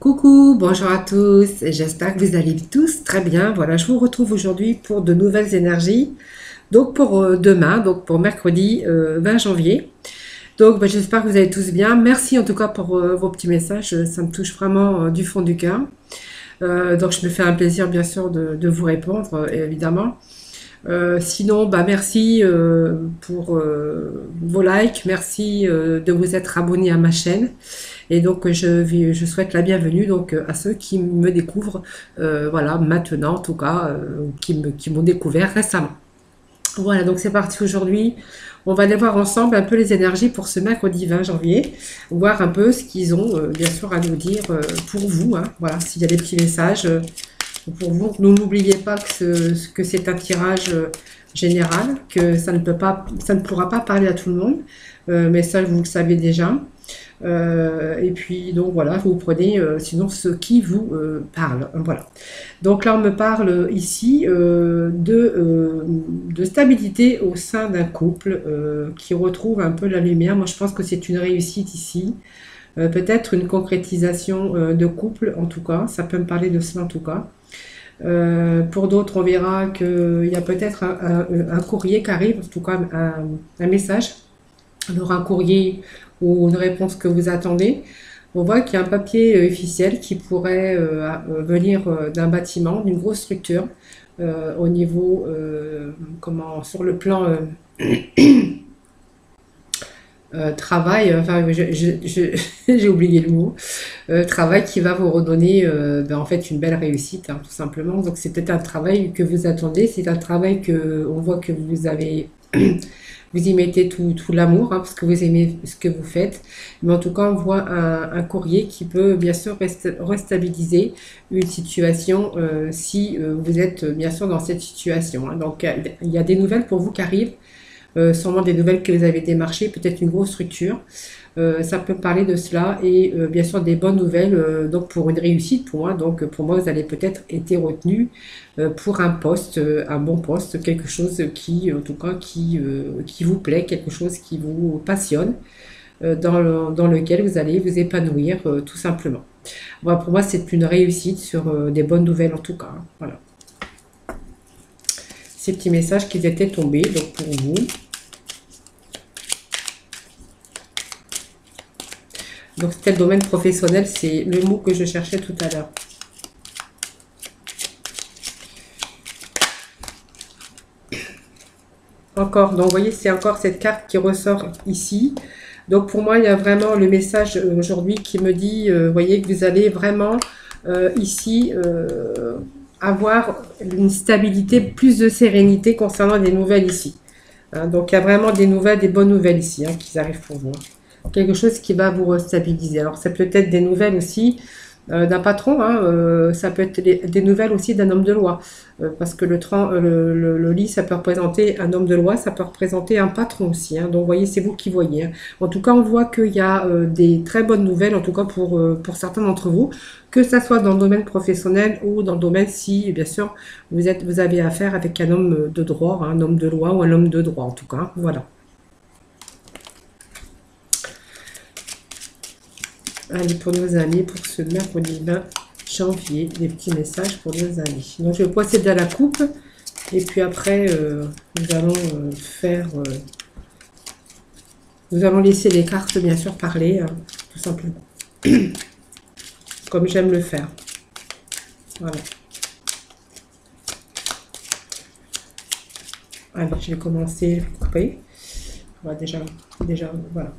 Coucou, bonjour à tous, j'espère que vous allez tous très bien. Voilà, je vous retrouve aujourd'hui pour de nouvelles énergies. Donc pour demain, donc pour mercredi 20 janvier. Donc j'espère que vous allez tous bien. Merci en tout cas pour vos petits messages, ça me touche vraiment du fond du cœur. Donc je me fais un plaisir bien sûr de vous répondre, évidemment. Sinon, merci pour vos likes, merci de vous être abonné à ma chaîne. Et donc, je souhaite la bienvenue donc, à ceux qui me découvrent, voilà, maintenant en tout cas, qui m'ont découvert récemment. Voilà, donc c'est parti aujourd'hui. On va aller voir ensemble un peu les énergies pour ce mercredi 20 janvier, voir un peu ce qu'ils ont, bien sûr, à nous dire pour vous. Hein. Voilà, s'il y a des petits messages pour vous. N'oubliez pas que c'est un tirage général, que ça ne pourra pas parler à tout le monde, mais ça, vous le savez déjà. Et puis donc voilà, vous prenez sinon ce qui vous parle. Voilà. Donc là on me parle ici de stabilité au sein d'un couple qui retrouve un peu la lumière. Moi je pense que c'est une réussite ici. Peut-être une concrétisation de couple en tout cas, ça peut me parler de cela en tout cas. Pour d'autres, on verra qu'il y a peut-être un courrier qui arrive, en tout cas un message. Alors un courrier ou une réponse que vous attendez. On voit qu'il y a un papier officiel qui pourrait venir d'un bâtiment, d'une grosse structure, au niveau, sur le plan travail, enfin j'ai oublié le mot, travail qui va vous redonner en fait une belle réussite, hein, tout simplement. Donc c'est peut-être un travail que vous attendez, c'est un travail que on voit que vous avez vous y mettez tout l'amour, hein, parce que vous aimez ce que vous faites. Mais en tout cas, on voit un courrier qui peut bien sûr restabiliser une situation si vous êtes bien sûr dans cette situation. Hein. Donc, il y a des nouvelles pour vous qui arrivent, sûrement des nouvelles que vous avez démarchées, peut-être une grosse structure. Ça peut parler de cela et bien sûr des bonnes nouvelles donc pour une réussite pour moi. Donc pour moi, vous allez peut-être être retenu pour un poste, un bon poste, quelque chose qui, en tout cas, qui vous plaît, quelque chose qui vous passionne, dans lequel vous allez vous épanouir tout simplement. Voilà, pour moi, c'est une réussite sur des bonnes nouvelles en tout cas. Hein. Voilà. Ces petits messages qui étaient tombés donc pour vous. Donc c'était le domaine professionnel, c'est le mot que je cherchais tout à l'heure. Encore, donc vous voyez, c'est encore cette carte qui ressort ici. Donc pour moi, il y a vraiment le message aujourd'hui qui me dit, vous voyez, que vous allez vraiment ici avoir une stabilité, plus de sérénité concernant des nouvelles ici. Hein, donc il y a vraiment des nouvelles, des bonnes nouvelles ici hein, qui arrivent pour vous. Hein. Quelque chose qui va vous restabiliser. Alors ça peut être des nouvelles aussi d'un patron, hein, ça peut être des nouvelles aussi d'un homme de loi, parce que le lit, ça peut représenter un homme de loi, ça peut représenter un patron aussi, hein, donc vous voyez, c'est vous qui voyez. Hein. En tout cas, on voit qu'il y a des très bonnes nouvelles, en tout cas pour certains d'entre vous, que ça soit dans le domaine professionnel ou dans le domaine si, bien sûr, vous avez affaire avec un homme de droit, hein, un homme de loi ou un homme de droit, en tout cas, voilà. Allez, pour nos amis, pour ce mercredi 20 janvier, des petits messages pour nos amis. Donc, je vais procéder à la coupe. Et puis après, nous allons nous allons laisser les cartes, bien sûr, parler, hein, tout simplement. Comme j'aime le faire. Voilà. Allez, je vais commencer à couper. Déjà, voilà,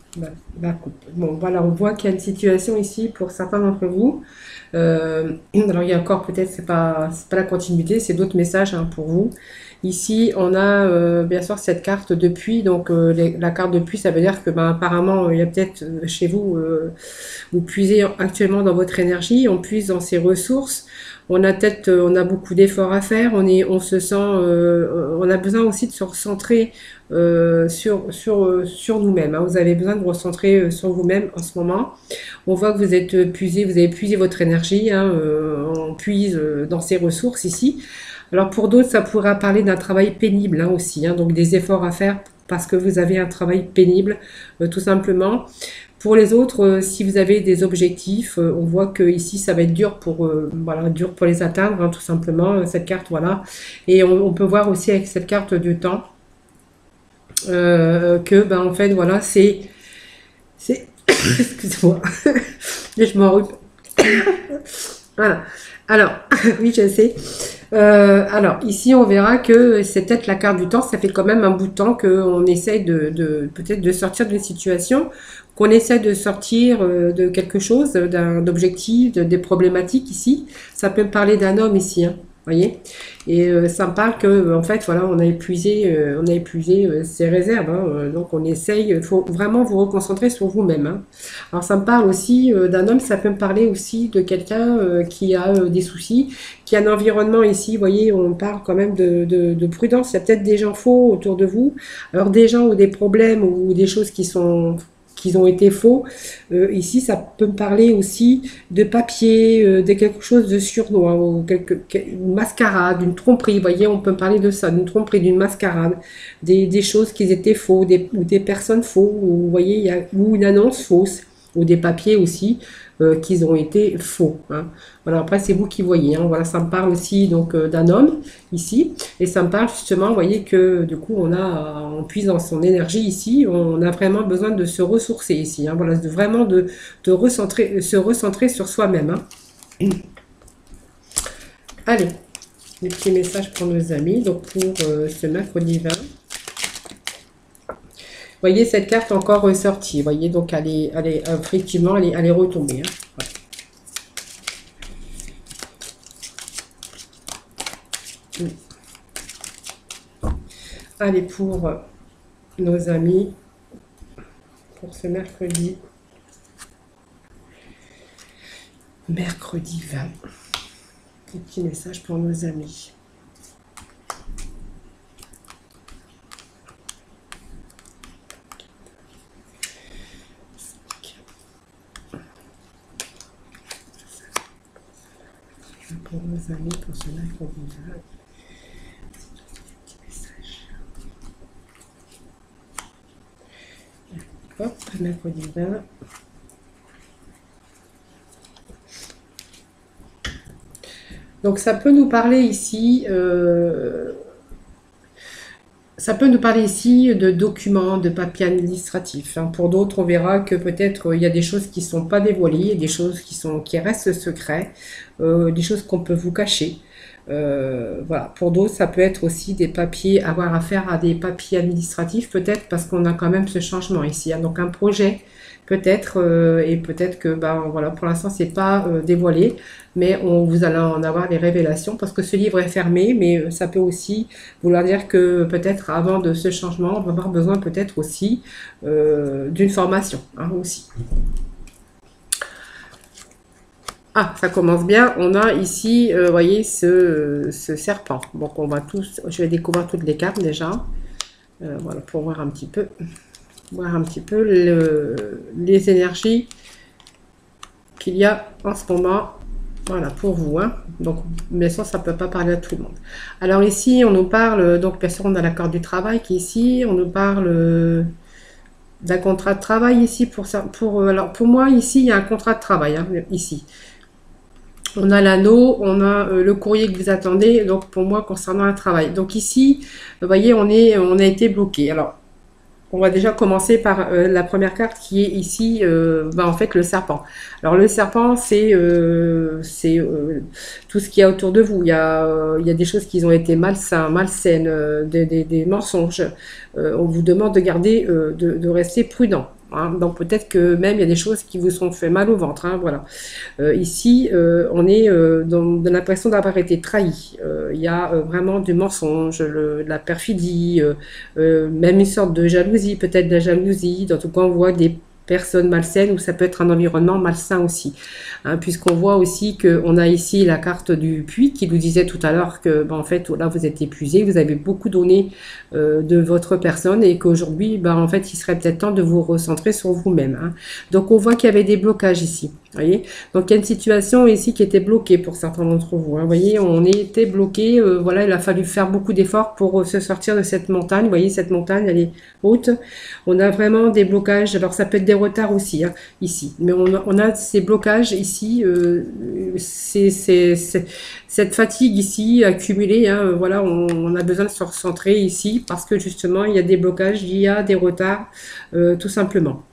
la coupe. Bon, voilà, on voit qu'il y a une situation ici pour certains d'entre vous. Alors, il y a encore peut-être, c'est pas la continuité, c'est d'autres messages hein, pour vous. Ici, on a bien sûr cette carte depuis. Donc, la carte depuis, ça veut dire que apparemment, il y a peut-être chez vous, vous puisez actuellement dans votre énergie, on puise dans ses ressources. On a beaucoup d'efforts à faire. On se sent, on a besoin aussi de se recentrer sur nous-mêmes. Hein. Vous avez besoin de vous recentrer sur vous-même en ce moment. On voit que vous êtes puisé, vous avez puisé votre énergie. Hein, on puise dans ses ressources ici. Alors pour d'autres, ça pourra parler d'un travail pénible hein, aussi. Hein, donc des efforts à faire parce que vous avez un travail pénible, tout simplement. Pour les autres, si vous avez des objectifs, on voit que ici ça va être dur pour, voilà, dur pour les atteindre, hein, tout simplement, cette carte, voilà. Et on peut voir aussi avec cette carte du temps que, ben, en fait, voilà, excusez-moi, je m'en remets. Voilà. Alors, oui, je sais. Alors, ici, on verra que c'est peut-être la carte du temps. Ça fait quand même un bout de temps qu'on essaye peut-être de sortir d'une situation, qu'on essaie de sortir de quelque chose, d'un objectif, des problématiques ici. Ça peut me parler d'un homme ici, hein, voyez. Et ça me parle que, en fait, voilà, on a épuisé ses réserves. Hein, donc, on essaye. Il faut vraiment vous reconcentrer sur vous-même. Hein. Alors, ça me parle aussi d'un homme. Ça peut me parler aussi de quelqu'un qui a des soucis, qui a un environnement ici. Vous voyez, on parle quand même de prudence. Il y a peut-être des gens faux autour de vous. Alors, des gens ou des problèmes ou des choses qui ont été faux. Ici, ça peut me parler aussi de papier, de quelque chose de sournois, ou une mascarade, une tromperie. Vous voyez, on peut me parler de ça, d'une tromperie, d'une mascarade, des choses qui étaient faux, ou des personnes faux, ou vous voyez, ou une annonce fausse, ou des papiers aussi qui ont été faux. Hein. Voilà, après, c'est vous qui voyez. Hein. Voilà, ça me parle aussi donc d'un homme ici, et ça me parle justement, vous voyez que du coup, on puise dans son énergie ici, on a vraiment besoin de se ressourcer ici. Hein. Voilà, vraiment de se recentrer sur soi-même. Hein. Allez, les petits messages pour nos amis, donc pour ce mercredi 20. Vous voyez cette carte encore ressortie. Vous voyez, donc effectivement, elle est retombée. Hein. Ouais. Allez, pour nos amis, pour ce mercredi. Mercredi 20. Des petits messages pour nos amis. Pour nos amis, pour ce mercredi 20. Hop, mercredi 20. Donc ça peut nous parler ici, de documents, de papiers administratifs. Hein. Pour d'autres, on verra que peut-être il y a des choses qui ne sont pas dévoilées, des choses qui restent secrets, des choses qu'on peut vous cacher. Voilà. Pour d'autres, ça peut être aussi des papiers, avoir affaire à des papiers administratifs, peut-être parce qu'on a quand même ce changement ici. Hein. Donc un projet, peut-être, et peut-être que, ben voilà, pour l'instant, c'est pas dévoilé, mais vous allez en avoir des révélations parce que ce livre est fermé, mais ça peut aussi vouloir dire que peut-être avant de ce changement, on va avoir besoin peut-être aussi d'une formation, hein, aussi. Ah, ça commence bien. On a ici, vous voyez, ce serpent. Donc, je vais découvrir toutes les cartes déjà. Voilà, pour voir un petit peu, les énergies qu'il y a en ce moment. Voilà, pour vous. Hein. Donc, bien sûr, ça ne peut pas parler à tout le monde. Alors ici, on nous parle, donc bien sûr, on a l'accord du travail qui est ici. On nous parle d'un contrat de travail ici. Alors, pour moi, ici, il y a un contrat de travail, hein, ici. On a l'anneau, on a le courrier que vous attendez, donc pour moi concernant un travail. Donc ici, vous voyez, on a été bloqué. Alors, on va déjà commencer par la première carte qui est ici, en fait, le serpent. Alors, le serpent, c'est tout ce qu'il y a autour de vous. Il y a des choses qui ont été malsaines, des mensonges. On vous demande de garder, de rester prudent. Hein. Donc peut-être que même il y a des choses qui vous sont fait mal au ventre. Hein, voilà. Ici, on est dans l'impression d'avoir été trahi. Il y a vraiment du mensonge, de la perfidie, même une sorte de jalousie, peut-être de la jalousie. En tout cas, on voit des personnes malsaines ou ça peut être un environnement malsain aussi. Hein, puisqu'on voit aussi qu'on a ici la carte du puits qui nous disait tout à l'heure que en fait là vous êtes épuisé, vous avez beaucoup donné de votre personne et qu'aujourd'hui en fait il serait peut-être temps de vous recentrer sur vous-même. Hein. Donc on voit qu'il y avait des blocages ici. Voyez, donc il y a une situation ici qui était bloquée pour certains d'entre vous. Vous voyez, on était bloqué. Voilà, il a fallu faire beaucoup d'efforts pour se sortir de cette montagne. Vous voyez, cette montagne, elle est haute. On a vraiment des blocages. Alors, ça peut être des retards aussi, hein, ici. Mais on a ces blocages ici. Cette fatigue ici accumulée. Hein, voilà, on a besoin de se recentrer ici parce que justement, il y a des blocages, il y a des retards, tout simplement.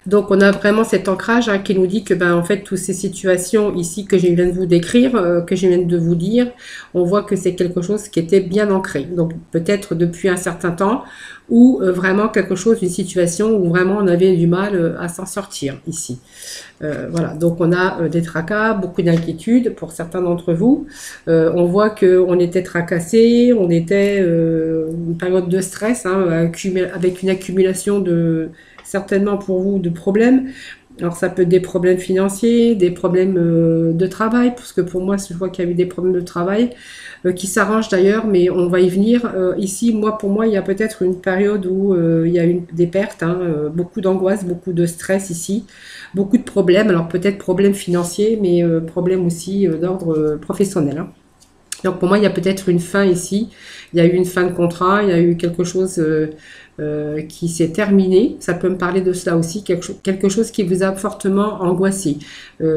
Donc, on a vraiment cet ancrage qui nous dit que, en fait, toutes ces situations ici que je viens de vous décrire, que je viens de vous dire, on voit que c'est quelque chose qui était bien ancré. Donc, peut-être depuis un certain temps, ou vraiment quelque chose, une situation où vraiment on avait du mal à s'en sortir ici. Voilà, donc on a des tracas, beaucoup d'inquiétudes pour certains d'entre vous. On voit qu'on était tracassé, on était une période de stress, avec une accumulation de certainement pour vous de problèmes. Alors ça peut être des problèmes financiers, des problèmes de travail, parce que pour moi, je vois qu'il y a eu des problèmes de travail qui s'arrangent d'ailleurs, mais on va y venir. Ici, pour moi, il y a peut-être une période où il y a eu des pertes, beaucoup d'angoisse, beaucoup de stress ici, beaucoup de problèmes. Alors peut-être problèmes financiers, mais problèmes aussi d'ordre professionnel. Hein. Donc pour moi, il y a peut-être une fin ici. Il y a eu une fin de contrat, il y a eu quelque chose qui s'est terminé. Ça peut me parler de cela aussi, quelque chose qui vous a fortement angoissé,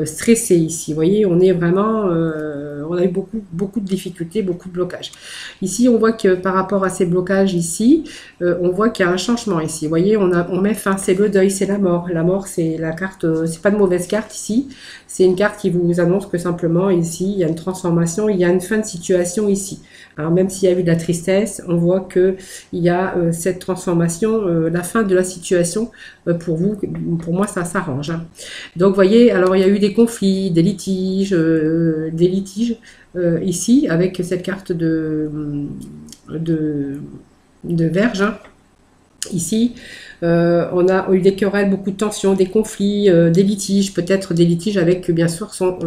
stressé ici. Vous voyez, on est vraiment, on a eu beaucoup de difficultés, beaucoup de blocages. Ici, on voit que par rapport à ces blocages ici, on voit qu'il y a un changement ici. Vous voyez, on met fin, c'est le deuil, c'est la mort. La mort, c'est la carte, c'est pas de mauvaise carte ici. C'est une carte qui vous annonce que simplement ici, il y a une transformation, il y a une fin de situation ici. Alors même s'il y a eu de la tristesse, on voit que il y a cette transformation, la fin de la situation pour vous, pour moi ça s'arrange. Hein. Donc vous voyez, alors il y a eu des conflits, des litiges ici avec cette carte de verge. Hein. Ici, on a eu des querelles, beaucoup de tensions, des conflits, des litiges, peut-être des litiges avec bien sûr son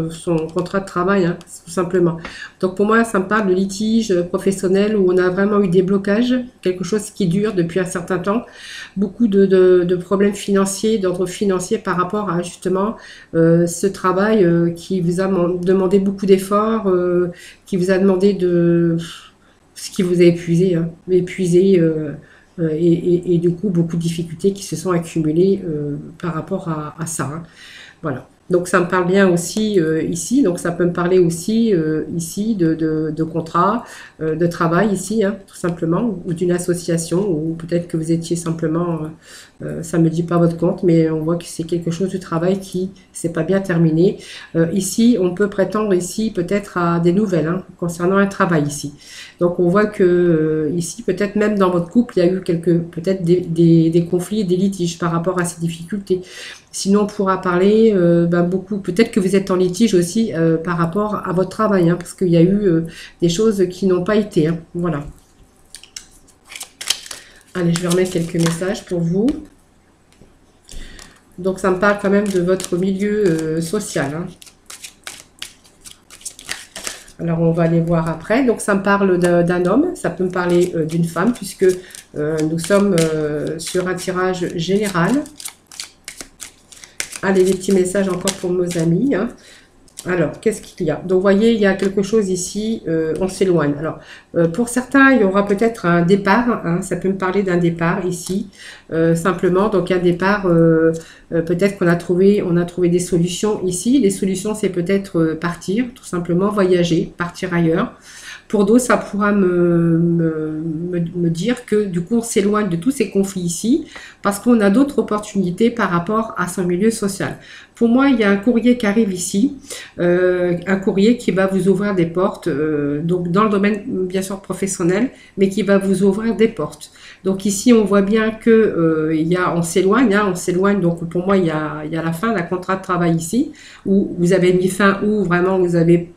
contrat de travail, hein, tout simplement. Donc pour moi, ça me parle de litiges professionnels où on a vraiment eu des blocages, quelque chose qui dure depuis un certain temps, beaucoup de problèmes financiers, d'ordre financier par rapport à justement ce travail qui vous a demandé beaucoup d'efforts, qui vous a demandé ce qui vous a épuisé, hein, et du coup beaucoup de difficultés qui se sont accumulées par rapport à ça. Hein. Voilà. Donc ça me parle bien aussi ici, donc ça peut me parler aussi ici de contrat, de travail ici, hein, tout simplement, ou d'une association, ou peut-être que vous étiez simplement, ça ne me dit pas votre compte, mais on voit que c'est quelque chose du travail qui s'est pas bien terminé. Ici, on peut prétendre ici peut-être à des nouvelles hein, concernant un travail ici. Donc on voit que ici, peut-être même dans votre couple, il y a eu peut-être des conflits et des litiges par rapport à ces difficultés. Sinon, on pourra parler beaucoup, peut-être que vous êtes en litige aussi par rapport à votre travail, hein, parce qu'il y a eu des choses qui n'ont pas été. Hein, voilà. Allez, je vais remettre quelques messages pour vous. Donc, ça me parle quand même de votre milieu social. Hein. Alors, on va aller voir après. Donc, ça me parle d'un homme, ça peut me parler d'une femme, puisque nous sommes sur un tirage général. Allez, des petits messages encore pour nos amis. Hein. Alors, qu'est-ce qu'il y a? Donc, vous voyez, il y a quelque chose ici, on s'éloigne. Alors, pour certains, il y aura peut-être un départ. Hein, ça peut me parler d'un départ ici, simplement. Donc, un départ, peut-être qu'on a trouvé des solutions ici. Les solutions, c'est peut-être partir, tout simplement, voyager, partir ailleurs. Pour d'autres, ça pourra me dire que du coup, on s'éloigne de tous ces conflits ici parce qu'on a d'autres opportunités par rapport à son milieu social. Pour moi, il y a un courrier qui arrive ici, un courrier qui va vous ouvrir des portes, donc dans le domaine bien sûr professionnel, mais qui va vous ouvrir des portes. Donc ici, on voit bien que on s'éloigne, hein, on s'éloigne. Donc pour moi, il y a la fin d'un contrat de travail ici, où vous avez mis fin, où vraiment vous avez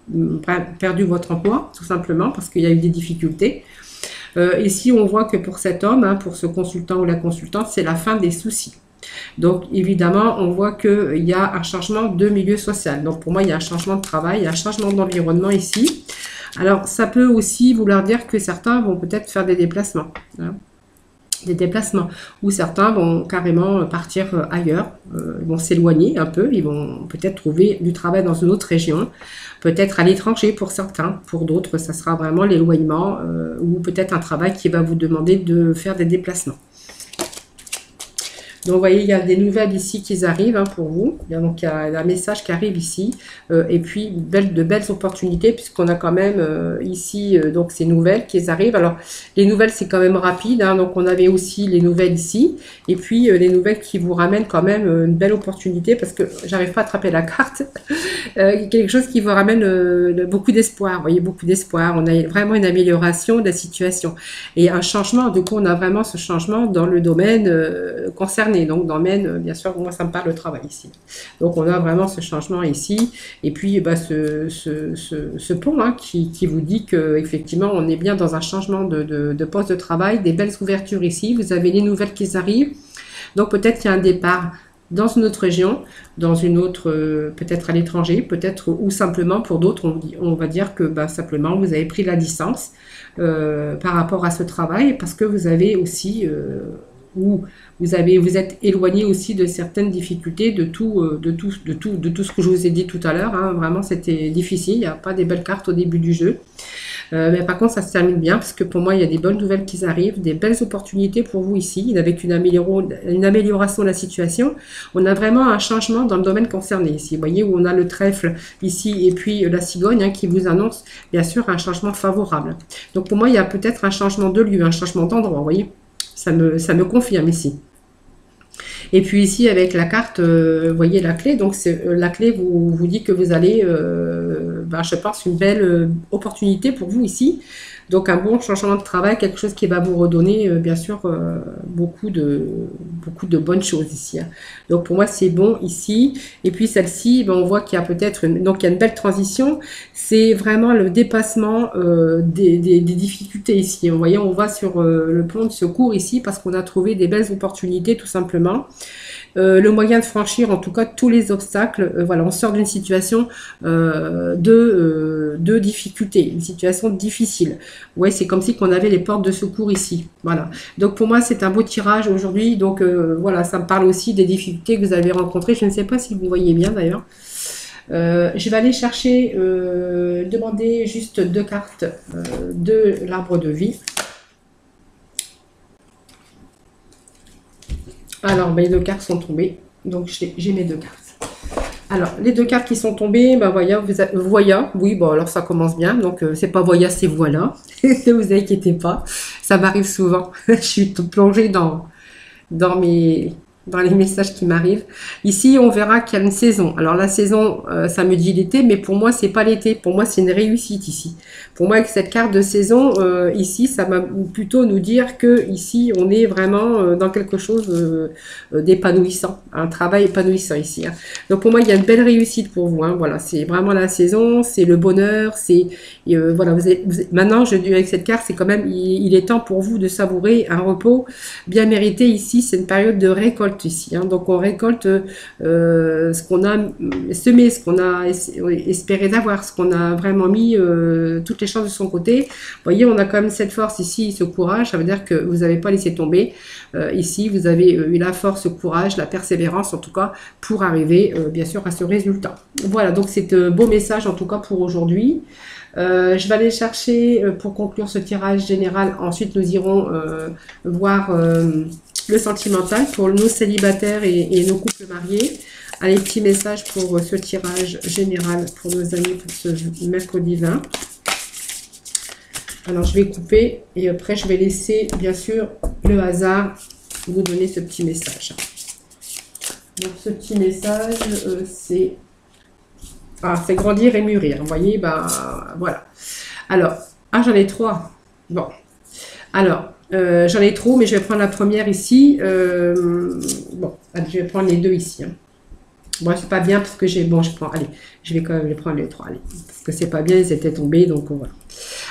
perdu votre emploi, tout simplement, parce qu'il y a eu des difficultés. Ici, on voit que pour cet homme, hein, pour ce consultant ou la consultante, c'est la fin des soucis. Donc, évidemment, on voit qu'il y a un changement de milieu social. Donc, pour moi, il y a un changement de travail, il y a un changement d'environnement ici. Alors, ça peut aussi vouloir dire que certains vont peut-être faire des déplacements. Hein. des déplacements, ou certains vont carrément partir ailleurs, ils vont s'éloigner un peu, ils vont peut-être trouver du travail dans une autre région, peut-être à l'étranger pour certains, pour d'autres, ça sera vraiment l'éloignement ou peut-être un travail qui va vous demander de faire des déplacements. Donc, vous voyez, il y a des nouvelles ici qui arrivent hein, pour vous. Donc, il y a un message qui arrive ici. Et puis, de belles opportunités, puisqu'on a quand même ici donc ces nouvelles qui arrivent. Alors, les nouvelles, c'est quand même rapide. Hein, donc, on avait aussi les nouvelles ici. Et puis, les nouvelles qui vous ramènent quand même une belle opportunité, parce que j'arrive pas à attraper la carte. Quelque chose qui vous ramène beaucoup d'espoir. Vous voyez, beaucoup d'espoir. On a vraiment une amélioration de la situation. Et un changement. Du coup, on a vraiment ce changement dans le domaine concerné. Donc, domaine, bien sûr, moi, ça me parle le travail ici. Donc, on a vraiment ce changement ici. Et puis, bah, ce pont hein, qui vous dit qu'effectivement, on est bien dans un changement de poste de travail, des belles ouvertures ici. Vous avez les nouvelles qui arrivent. Donc, peut-être qu'il y a un départ dans une autre région, dans une autre, peut-être à l'étranger, peut-être, ou simplement pour d'autres, on va dire que bah, simplement, vous avez pris la licence par rapport à ce travail, parce que vous avez aussi... où vous êtes éloigné aussi de certaines difficultés, de tout ce que je vous ai dit tout à l'heure. Hein. Vraiment, c'était difficile. Il n'y a pas des belles cartes au début du jeu. Mais par contre, ça se termine bien parce que pour moi, il y a des bonnes nouvelles qui arrivent, des belles opportunités pour vous ici, avec une amélioration de la situation. On a vraiment un changement dans le domaine concerné ici. Vous voyez où on a le trèfle ici et puis la cigogne hein, qui vous annonce bien sûr un changement favorable. Donc pour moi, il y a peut-être un changement de lieu, un changement d'endroit. Vous voyez, ça me confirme ici. Et puis ici, avec la carte, vous voyez la clé. Donc, la clé vous dit que vous allez, je pense, une belle opportunité pour vous ici. Donc, un bon changement de travail, quelque chose qui va vous redonner, bien sûr, beaucoup de bonnes choses ici. Hein. Donc, pour moi, c'est bon ici. Et puis, celle-ci, on voit qu'il y a peut-être donc il y a une belle transition. C'est vraiment le dépassement des difficultés ici. Vous voyez, on va sur le pont de secours ici parce qu'on a trouvé des belles opportunités, tout simplement. Le moyen de franchir en tout cas tous les obstacles. Voilà, on sort d'une situation de difficulté, une situation difficile. Ouais, c'est comme si qu'on avait les portes de secours ici. Voilà. Donc pour moi, c'est un beau tirage aujourd'hui. Donc voilà, ça me parle aussi des difficultés que vous avez rencontrées. Je ne sais pas si vous voyez bien d'ailleurs. Je vais aller chercher, demander juste 2 cartes de l'arbre de vie. Alors, ben, les 2 cartes sont tombées. Donc, j'ai mes 2 cartes. Alors, les 2 cartes qui sont tombées, ben, Voya. Oui, bon, alors ça commence bien. Donc, c'est pas Voya, c'est Voilà. Ne vous inquiétez pas. Ça m'arrive souvent. Je suis plongée dans les messages qui m'arrivent. Ici, on verra qu'il y a une saison. Alors, la saison, ça me dit l'été, mais pour moi, c'est pas l'été. Pour moi, c'est une réussite ici. Pour moi, avec cette carte de saison, ici, ça va plutôt nous dire que ici, on est vraiment dans quelque chose d'épanouissant, un travail épanouissant ici. Hein. Donc, pour moi, il y a une belle réussite pour vous. Hein. Voilà, c'est vraiment la saison, c'est le bonheur, c'est voilà. Maintenant, avec cette carte, c'est quand même, il est temps pour vous de savourer un repos bien mérité ici. C'est une période de récolte ici. Hein. Donc, on récolte ce qu'on a semé, ce qu'on a espéré d'avoir, ce qu'on a vraiment mis toutes les chances de son côté. Vous voyez, on a quand même cette force ici, ce courage. Ça veut dire que vous n'avez pas laissé tomber. Ici, vous avez eu la force, le courage, la persévérance, en tout cas, pour arriver, bien sûr, à ce résultat. Voilà, donc c'est un beau message, en tout cas, pour aujourd'hui. Je vais aller chercher, pour conclure ce tirage général, ensuite nous irons voir le sentimental pour nos célibataires et nos couples mariés. Allez, petit message pour ce tirage général pour nos amis pour ce mercredi 20. Alors, je vais couper et après, je vais laisser, bien sûr, le hasard vous donner ce petit message. Donc, ce petit message, c'est... Ah, c'est grandir et mûrir. Vous voyez, bah, voilà. Alors, j'en ai 3. Bon. Alors, j'en ai trop, mais je vais prendre la première ici. Bon, allez, je vais prendre les 2 ici. Hein. Bon, c'est pas bien parce que j'ai... Bon, allez, je vais quand même les prendre les 3. Allez, parce que c'est pas bien, ils étaient tombés, donc voilà.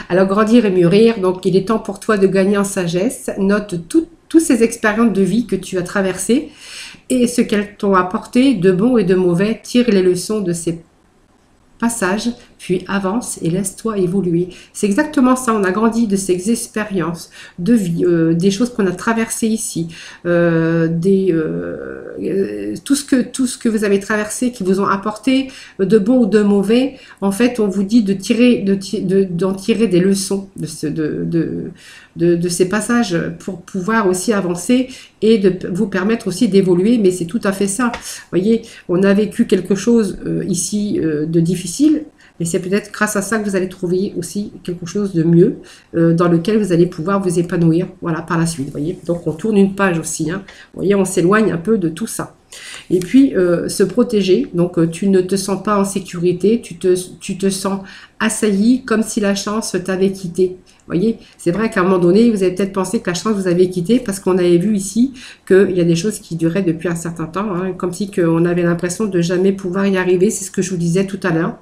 Alors, grandir et mûrir. Donc, il est temps pour toi de gagner en sagesse. Note toutes ces expériences de vie que tu as traversées et ce qu'elles t'ont apporté de bon et de mauvais. Tire les leçons de ces passages puis avance et laisse-toi évoluer. C'est exactement ça, on a grandi de ces expériences de vie, des choses qu'on a traversées ici, tout ce que vous avez traversé, qui vous ont apporté de bon ou de mauvais, en fait, on vous dit d'en tirer des leçons de ces passages pour pouvoir aussi avancer et de vous permettre aussi d'évoluer, mais c'est tout à fait ça. Vous voyez, on a vécu quelque chose ici de difficile, mais c'est peut-être grâce à ça que vous allez trouver aussi quelque chose de mieux dans lequel vous allez pouvoir vous épanouir, voilà, par la suite. Vous voyez, donc on tourne une page aussi. Hein. Vous voyez, on s'éloigne un peu de tout ça. Et puis, se protéger, donc tu ne te sens pas en sécurité, tu te sens assailli comme si la chance t'avait quitté. Vous voyez, c'est vrai qu'à un moment donné, vous avez peut-être pensé que la chance vous avait quitté parce qu'on avait vu ici qu'il y a des choses qui duraient depuis un certain temps, hein, comme si on avait l'impression de jamais pouvoir y arriver, c'est ce que je vous disais tout à l'heure.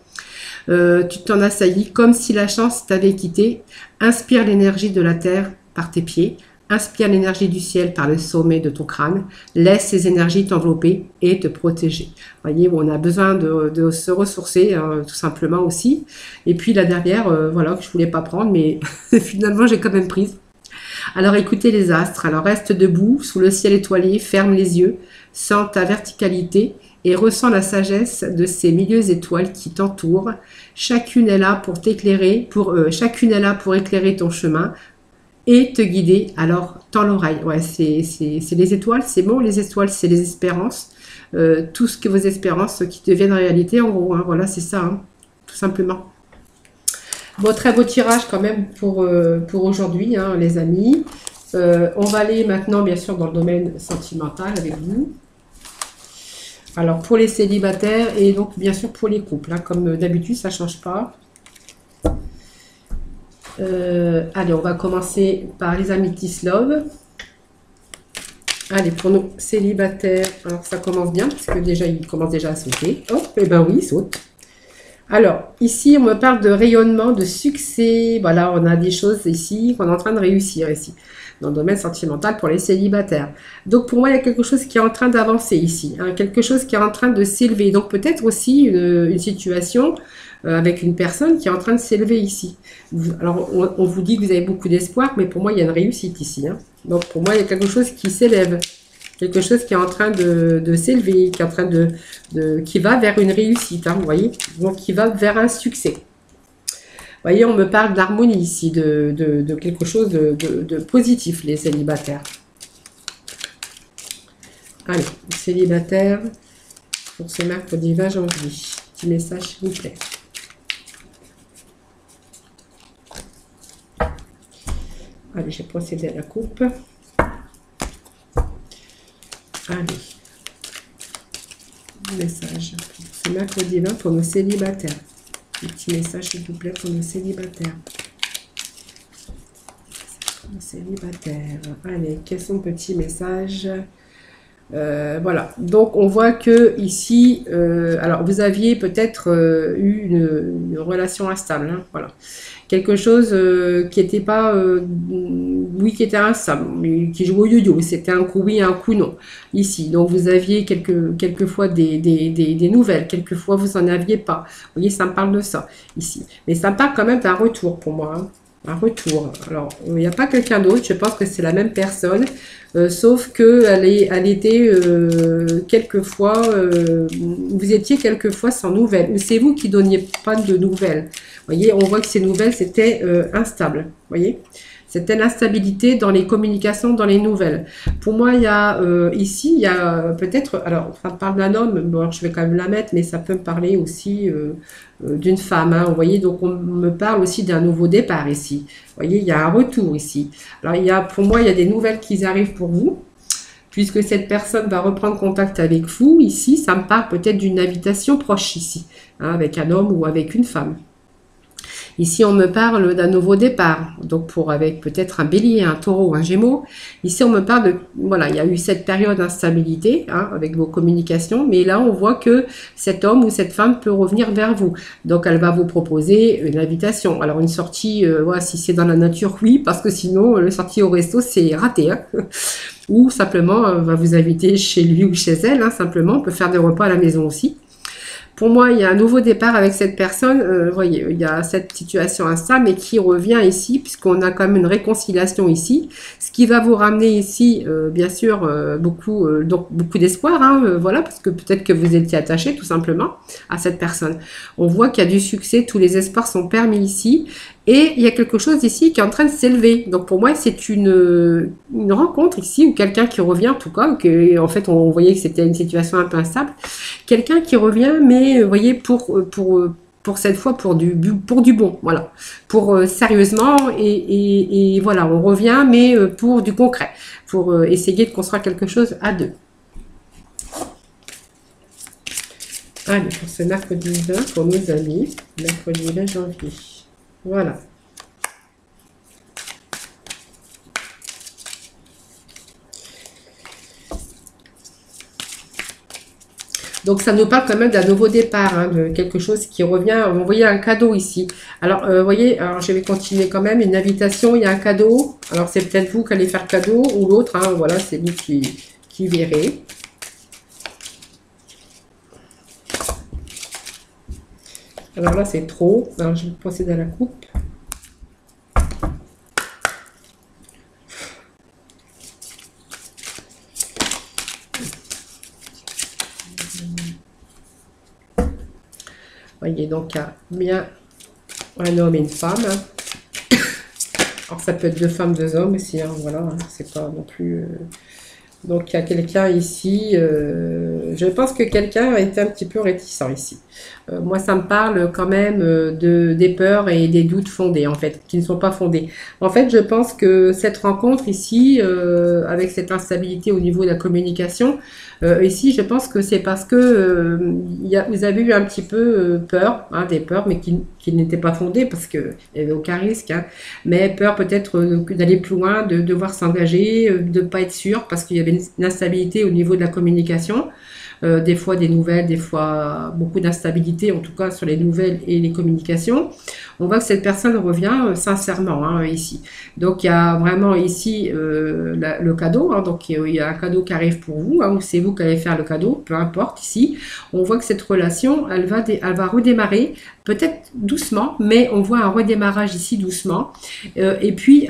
Tu t'en assaillis comme si la chance t'avait quitté. Inspire l'énergie de la terre par tes pieds. Inspire l'énergie du ciel par le sommet de ton crâne. Laisse ces énergies t'envelopper et te protéger. Vous voyez, on a besoin de se ressourcer, hein, tout simplement aussi. Et puis la dernière, voilà, que je voulais pas prendre, mais finalement j'ai quand même prise. Alors écoutez les astres. Alors reste debout sous le ciel étoilé, ferme les yeux, sens ta verticalité et ressens la sagesse de ces milieux étoiles qui t'entourent. Chacune est là pour t'éclairer, chacune est là pour éclairer ton chemin et te guider. Alors, tends l'oreille. Ouais, c'est les étoiles, c'est bon, les étoiles, c'est les espérances. Tout ce que vos espérances qui deviennent réalité, en gros. Hein, voilà, c'est ça, hein, tout simplement. Bon, très beau tirage quand même pour aujourd'hui, hein, les amis. On va aller maintenant, bien sûr, dans le domaine sentimental avec vous. Alors, pour les célibataires et donc, bien sûr, pour les couples. Hein, comme d'habitude, ça ne change pas. Allez, on va commencer par les Amethyst Love. Allez, pour nos célibataires, alors ça commence bien, parce que déjà, il commence déjà à sauter. Hop, et ben oui, il saute. Alors, ici, on me parle de rayonnement, de succès. Voilà, on a des choses ici qu'on est en train de réussir ici, dans le domaine sentimental pour les célibataires. Donc, pour moi, il y a quelque chose qui est en train d'avancer ici, hein, quelque chose qui est en train de s'élever. Donc, peut-être aussi une situation avec une personne qui est en train de s'élever ici. Alors, on vous dit que vous avez beaucoup d'espoir, mais pour moi, il y a une réussite ici. Hein. Donc, pour moi, il y a quelque chose qui s'élève. Quelque chose qui est en train de s'élever, qui est en train qui va vers une réussite, hein, vous voyez, donc qui va vers un succès. Vous voyez, on me parle d'harmonie ici, de quelque chose de positif, les célibataires. Allez, célibataires, pour ce mercredi 20 janvier, petit message s'il vous plaît. Allez, j'ai procédé à la coupe. Allez, message pour ce mercredi 20 pour nos célibataires. Un petit message s'il vous plaît pour nos célibataires. Nos célibataires. Allez, quels sont les petits messages? Voilà, donc on voit que ici, alors vous aviez peut-être eu une relation instable, hein, voilà. Quelque chose qui n'était pas, oui, qui était instable, mais qui jouait au yo-yo, c'était un coup oui, un coup non, ici. Donc vous aviez quelquefois des nouvelles, quelquefois vous n'en aviez pas. Vous voyez, ça me parle de ça, ici. Mais ça me parle quand même d'un retour pour moi, hein. Un retour. Alors, il n'y a pas quelqu'un d'autre, je pense que c'est la même personne, sauf qu'elle était quelquefois, vous étiez quelquefois sans nouvelles, ou c'est vous qui donniez pas de nouvelles. Vous voyez, on voit que ces nouvelles, c'était instable, vous voyez. C'était l'instabilité dans les communications, dans les nouvelles. Pour moi, il y a ici, il y a peut-être, alors, ça parle d'un homme, bon, alors, je vais quand même la mettre, mais ça peut me parler aussi d'une femme, hein, vous voyez, donc on me parle aussi d'un nouveau départ ici. Vous voyez, il y a un retour ici. Alors, pour moi, il y a des nouvelles qui arrivent pour vous, puisque cette personne va reprendre contact avec vous. Ici, ça me parle peut-être d'une invitation proche ici, hein, avec un homme ou avec une femme. Ici, on me parle d'un nouveau départ, donc avec peut-être un bélier, un taureau, un gémeau. Ici, on me parle de, voilà, il y a eu cette période d'instabilité, hein, avec vos communications, mais là, on voit que cet homme ou cette femme peut revenir vers vous. Donc, elle va vous proposer une invitation. Alors, une sortie, voilà, si c'est dans la nature, oui, parce que sinon, le sortie au resto, c'est raté, hein. Ou simplement, va vous inviter chez lui ou chez elle, hein, simplement. On peut faire des repas à la maison aussi. Pour moi, il y a un nouveau départ avec cette personne. Vous voyez, il y a cette situation instable, mais qui revient ici, puisqu'on a quand même une réconciliation ici. Ce qui va vous ramener ici, bien sûr, donc beaucoup d'espoir, hein, voilà, parce que peut-être que vous étiez attaché tout simplement à cette personne. On voit qu'il y a du succès, tous les espoirs sont permis ici. Et il y a quelque chose ici qui est en train de s'élever. Donc pour moi, c'est une rencontre ici, ou quelqu'un qui revient en tout cas, que, en fait on voyait que c'était une situation un peu instable. Quelqu'un qui revient, mais vous voyez, pour cette fois, pour du bon, voilà. Pour sérieusement, et voilà, on revient, mais pour du concret. Pour essayer de construire quelque chose à deux. Allez, pour ce mercredi 20, pour nos amis, mercredi 20 janvier. Voilà. Donc, ça nous parle quand même d'un nouveau départ, hein, de quelque chose qui revient. Vous voyez un cadeau ici. Alors, vous voyez, alors je vais continuer quand même. Une invitation, il y a un cadeau. Alors, c'est peut-être vous qui allez faire cadeau ou l'autre. Hein, voilà, c'est vous qui verrez. Alors là, c'est trop. Alors, je vais procéder à la coupe. Voyez, donc il y a bien un homme et une femme. Alors ça peut être deux femmes, deux hommes aussi, hein, voilà, hein, c'est pas non plus... Donc il y a quelqu'un ici, je pense que quelqu'un a été un petit peu réticent ici. Moi ça me parle quand même des peurs et des doutes fondés en fait, qui ne sont pas fondés. En fait je pense que cette rencontre ici, avec cette instabilité au niveau de la communication, ici je pense que c'est parce que vous avez eu un petit peu peur, hein, des peurs, mais qui n'étaient pas fondées parce qu'il n'y avait aucun risque, hein, mais peur peut-être d'aller plus loin, de devoir s'engager, de ne pas être sûr parce qu'il y avait une instabilité au niveau de la communication. Des fois des nouvelles, des fois beaucoup d'instabilité, en tout cas sur les nouvelles et les communications. On voit que cette personne revient sincèrement, hein, ici. Donc il y a vraiment ici le cadeau, hein, donc il y a un cadeau qui arrive pour vous, hein, ou c'est vous qui allez faire le cadeau, peu importe ici. On voit que cette relation, elle va redémarrer, peut-être doucement, mais on voit un redémarrage ici doucement. Et puis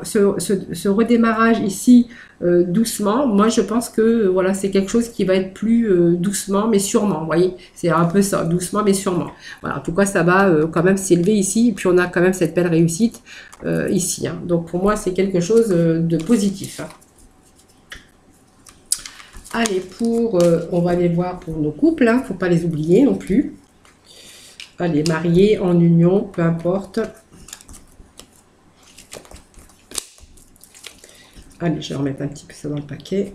ce redémarrage ici, doucement, moi je pense que voilà, c'est quelque chose qui va être plus doucement mais sûrement, vous voyez, c'est un peu ça, doucement mais sûrement. Voilà, en tout cas ça va quand même s'élever ici, et puis on a quand même cette belle réussite ici, hein. Donc pour moi c'est quelque chose de positif, hein. Allez, on va aller voir pour nos couples, hein, faut pas les oublier non plus. Allez, mariés, en union, peu importe. Allez, je vais remettre un petit peu ça dans le paquet.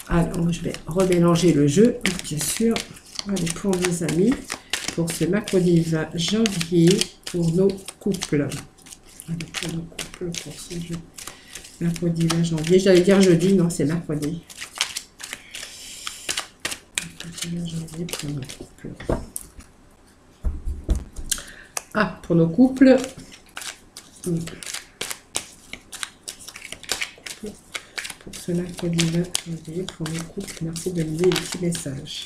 Alors, je vais remélanger le jeu, bien sûr. Allez, pour mes amis, pour ce mercredi 20 janvier, pour nos couples. Allez, pour nos couples, pour ce jeu. Mercredi 20 janvier, j'allais dire jeudi, non, c'est mercredi. Mercredi 20 janvier, pour nos couples. Ah, pour nos couples. Pour ce mercredi 20 janvier, pour nos couples, merci de me donner les petits messages.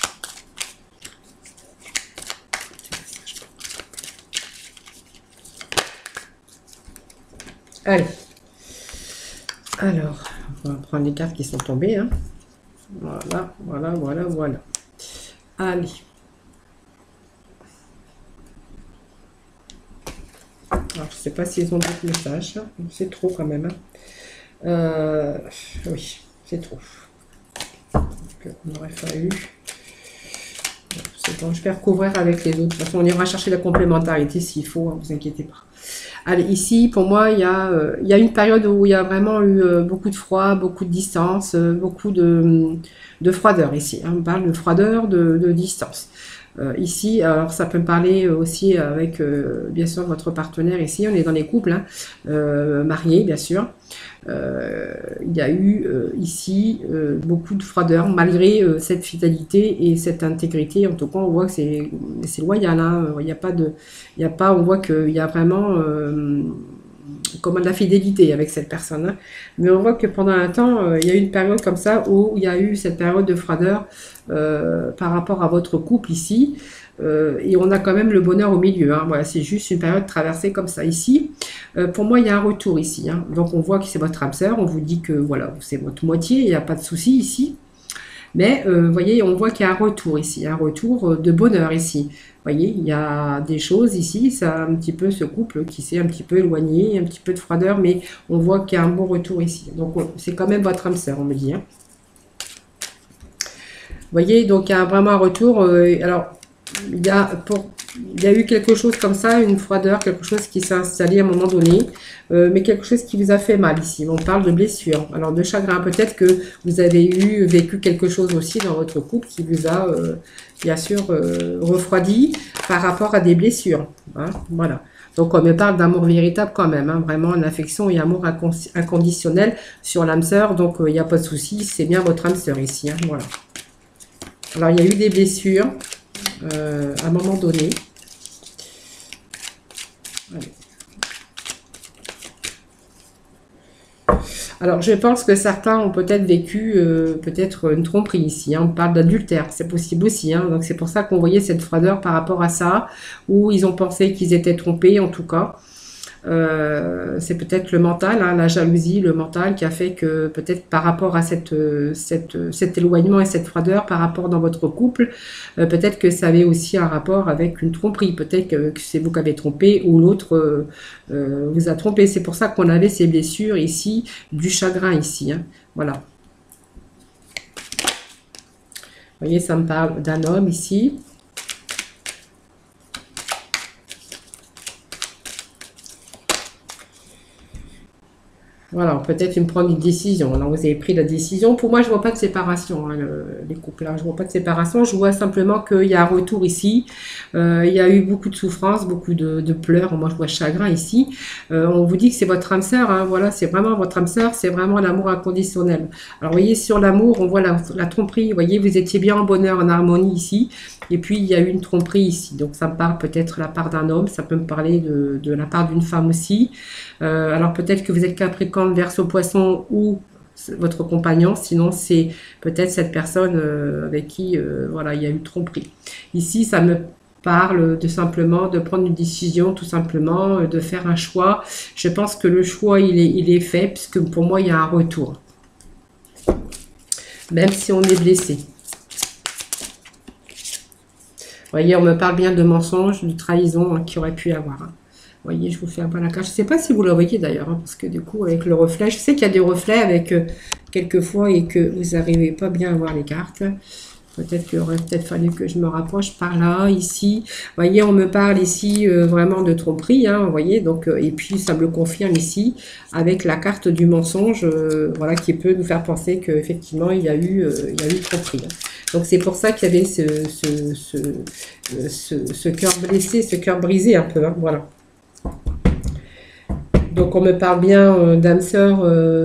Allez. Alors, on va prendre les cartes qui sont tombées, hein. Voilà, voilà, voilà, voilà. Allez. Alors, je ne sais pas s'ils ont d'autres messages. C'est trop quand même, hein. Oui, c'est trop. Donc, on aurait fallu... C'est bon, je vais recouvrir avec les autres. De toute façon, on ira chercher la complémentarité s'il faut, hein, vous inquiétez pas. Allez, ici, pour moi, il y a une période où il y a vraiment eu beaucoup de froid, beaucoup de distance, beaucoup de froideur ici, hein. On parle de froideur, de distance. Ici, alors ça peut me parler aussi avec, bien sûr, votre partenaire ici. On est dans les couples, hein, mariés, bien sûr. Il y a eu ici beaucoup de froideur, malgré cette fidélité et cette intégrité. En tout cas, on voit que c'est loyal, hein. Il y a pas, on voit qu'il y a vraiment comment de la fidélité avec cette personne. Hein. Mais on voit que pendant un temps, il y a eu une période comme ça où il y a eu cette période de froideur par rapport à votre couple ici. Et on a quand même le bonheur au milieu. Hein. Voilà, c'est juste une période traversée comme ça ici. Pour moi, il y a un retour ici. Hein. Donc on voit que c'est votre âme sœur. On vous dit que voilà, c'est votre moitié. Il n'y a pas de souci ici. Mais vous voyez, on voit qu'il y a un retour ici, un retour de bonheur ici. Vous voyez, il y a des choses ici, ça un petit peu ce couple qui s'est un petit peu éloigné, un petit peu de froideur, mais on voit qu'il y a un bon retour ici. Donc c'est quand même votre âme sœur, on me dit. Hein. Vous voyez, donc il y a vraiment un retour. Alors, il y a eu quelque chose comme ça, une froideur, quelque chose qui s'est installé à un moment donné, mais quelque chose qui vous a fait mal ici. On parle de blessure, alors de chagrin. Peut-être que vous avez vécu quelque chose aussi dans votre couple qui vous a, bien sûr, refroidi par rapport à des blessures. Hein, voilà. Donc on me parle d'amour véritable quand même, hein, vraiment une affection et amour inconditionnel sur l'âme sœur. Donc il n'y a pas de souci, c'est bien votre âme sœur ici. Hein, voilà. Alors il y a eu des blessures. À un moment donné. Allez. Alors, je pense que certains ont peut-être vécu peut-être une tromperie ici. Hein. On parle d'adultère, c'est possible aussi. Hein. Donc, c'est pour ça qu'on voyait cette froideur par rapport à ça, où ils ont pensé qu'ils étaient trompés, en tout cas. C'est peut-être le mental, hein, la jalousie, le mental qui a fait que peut-être par rapport à cet éloignement et cette froideur par rapport dans votre couple, peut-être que ça avait aussi un rapport avec une tromperie, peut-être que c'est vous qui avez trompé ou l'autre vous a trompé. C'est pour ça qu'on avait ces blessures ici, du chagrin ici. Hein. Voilà. Vous voyez, ça me parle d'un homme ici. Voilà, peut-être prendre une décision. Alors, vous avez pris la décision. Pour moi, je ne vois pas de séparation, hein, les couples. Là. Je ne vois pas de séparation. Je vois simplement qu'il y a un retour ici. Il y a eu beaucoup de souffrance, beaucoup de pleurs. Moi, je vois chagrin ici. On vous dit que c'est votre âme sœur. Hein, voilà, c'est vraiment votre âme sœur. C'est vraiment l'amour inconditionnel. Alors, vous voyez, sur l'amour, on voit la tromperie. Vous voyez, vous étiez bien en bonheur, en harmonie ici. Et puis, il y a eu une tromperie ici. Donc, ça me parle peut-être de la part d'un homme. Ça peut me parler de la part d'une femme aussi. Alors, peut-être que vous êtes Capricorne, Verseau, Poisson ou votre compagnon. Sinon, c'est peut-être cette personne avec qui voilà, il y a eu tromperie. Ici, ça me parle de simplement de prendre une décision, tout simplement, de faire un choix. Je pense que le choix, il est fait, puisque pour moi, il y a un retour. Même si on est blessé. Vous voyez, on me parle bien de mensonges, de trahison qu'il aurait pu y avoir. Hein. Vous voyez, je vous fais un peu la carte. Je ne sais pas si vous la voyez d'ailleurs, hein, parce que du coup, avec le reflet, je sais qu'il y a des reflets avec quelquefois et que vous n'arrivez pas bien à voir les cartes. Peut-être qu'il aurait peut-être fallu que je me rapproche par là, ici. Vous voyez, on me parle ici vraiment de tromperie, hein, vous voyez. Donc, et puis, ça me le confirme ici avec la carte du mensonge, voilà, qui peut nous faire penser qu'effectivement, il y a eu tromperie. Hein. Donc, c'est pour ça qu'il y avait ce cœur blessé, ce cœur brisé un peu, hein, voilà. Donc, on me parle bien d'âme sœur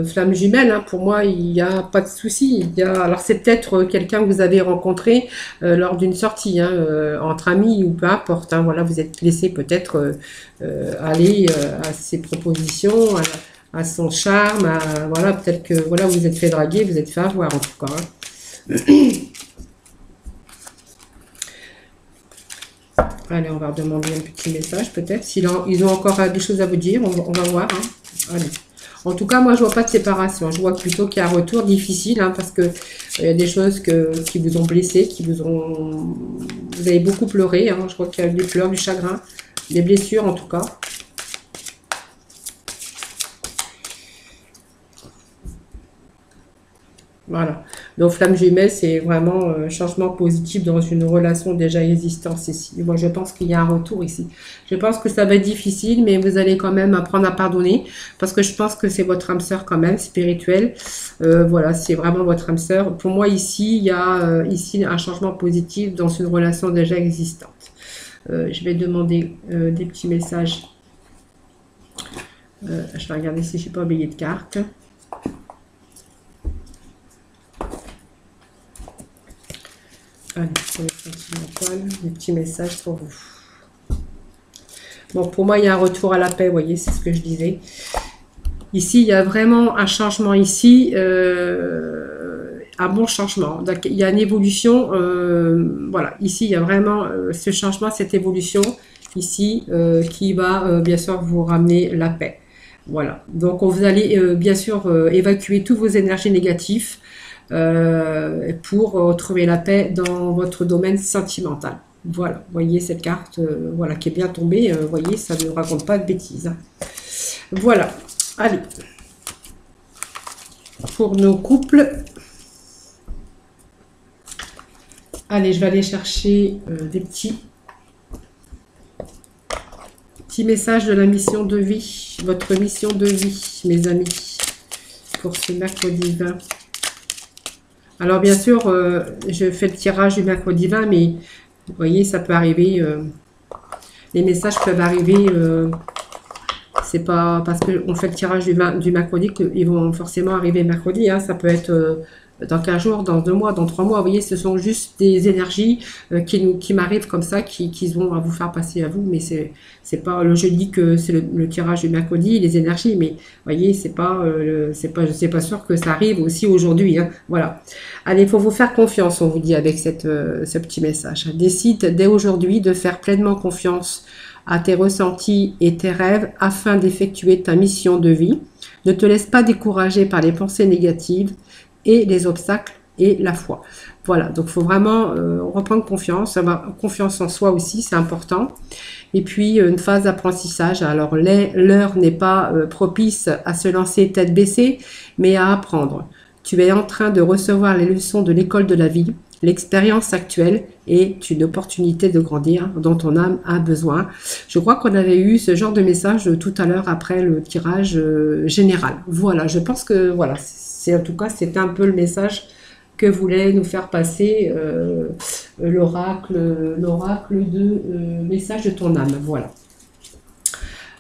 flamme jumelle. Hein. Pour moi, il n'y a pas de souci. Alors, c'est peut-être quelqu'un que vous avez rencontré lors d'une sortie, hein, entre amis ou peu importe. Hein. Voilà, vous êtes laissé peut-être aller à ses propositions, à son charme. Voilà, peut-être que voilà, vous êtes fait draguer, vous êtes fait avoir en tout cas. Hein. Allez, on va demander un petit message peut-être. S'ils ont encore des choses à vous dire, on va voir. Hein. Allez. En tout cas, moi, je vois pas de séparation. Je vois plutôt qu'il y a un retour difficile, hein, parce que il y a des choses qui vous ont blessé, vous avez beaucoup pleuré. Hein. Je crois qu'il y a eu des pleurs, du chagrin, des blessures en tout cas. Voilà. Donc, flamme jumelle, c'est vraiment un changement positif dans une relation déjà existante ici. Moi, je pense qu'il y a un retour ici. Je pense que ça va être difficile, mais vous allez quand même apprendre à pardonner, parce que je pense que c'est votre âme sœur quand même, spirituelle. Voilà, c'est vraiment votre âme sœur. Pour moi, ici, il y a ici un changement positif dans une relation déjà existante. Je vais demander des petits messages. Je vais regarder si je n'ai pas oublié de carte. Allez, pour les sentimentales, des petits messages pour vous. Bon, pour moi, il y a un retour à la paix, vous voyez, c'est ce que je disais. Ici, il y a vraiment un changement ici, un bon changement. Donc, il y a une évolution, voilà, ici, il y a vraiment ce changement, cette évolution ici qui va bien sûr vous ramener la paix. Voilà, donc vous allez bien sûr évacuer toutes vos énergies négatives pour retrouver la paix dans votre domaine sentimental. Voilà, vous voyez cette carte voilà, qui est bien tombée, vous voyez, ça ne raconte pas de bêtises. Hein. Voilà, allez, pour nos couples, allez, je vais aller chercher des petits messages de la mission de vie, votre mission de vie, mes amis, pour ce mercredi 20. Alors, bien sûr, je fais le tirage du mercredi 20, mais vous voyez, ça peut arriver, les messages peuvent arriver, c'est pas parce qu'on fait le tirage du mercredi qu'ils vont forcément arriver mercredi, hein, ça peut être dans 15 jours, dans 2 mois, dans 3 mois, vous voyez, ce sont juste des énergies qui m'arrivent comme ça, qui vont vous faire passer à vous, mais c'est pas, je dis que c'est le tirage du mercredi, les énergies, mais vous voyez, c'est pas sûr que ça arrive aussi aujourd'hui, hein, voilà. Allez, il faut vous faire confiance, on vous dit avec ce petit message. Décide dès aujourd'hui de faire pleinement confiance à tes ressentis et tes rêves afin d'effectuer ta mission de vie. Ne te laisse pas décourager par les pensées négatives et les obstacles et la foi. Voilà, donc il faut vraiment reprendre confiance, avoir confiance en soi aussi, c'est important. Et puis une phase d'apprentissage, alors l'heure n'est pas propice à se lancer tête baissée, mais à apprendre. Tu es en train de recevoir les leçons de l'école de la vie. L'expérience actuelle est une opportunité de grandir dont ton âme a besoin. Je crois qu'on avait eu ce genre de message tout à l'heure après le tirage général. Voilà, je pense que voilà, en tout cas, c'était un peu le message que voulait nous faire passer l'oracle de message de ton âme. Voilà.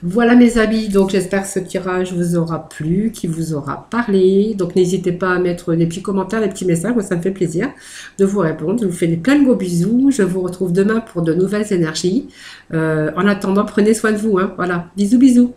Voilà mes amis, donc j'espère que ce tirage vous aura plu, qu'il vous aura parlé. Donc n'hésitez pas à mettre des petits commentaires, des petits messages, moi ça me fait plaisir de vous répondre. Je vous fais plein de gros bisous, je vous retrouve demain pour de nouvelles énergies. En attendant, prenez soin de vous, hein. Voilà, bisous bisous.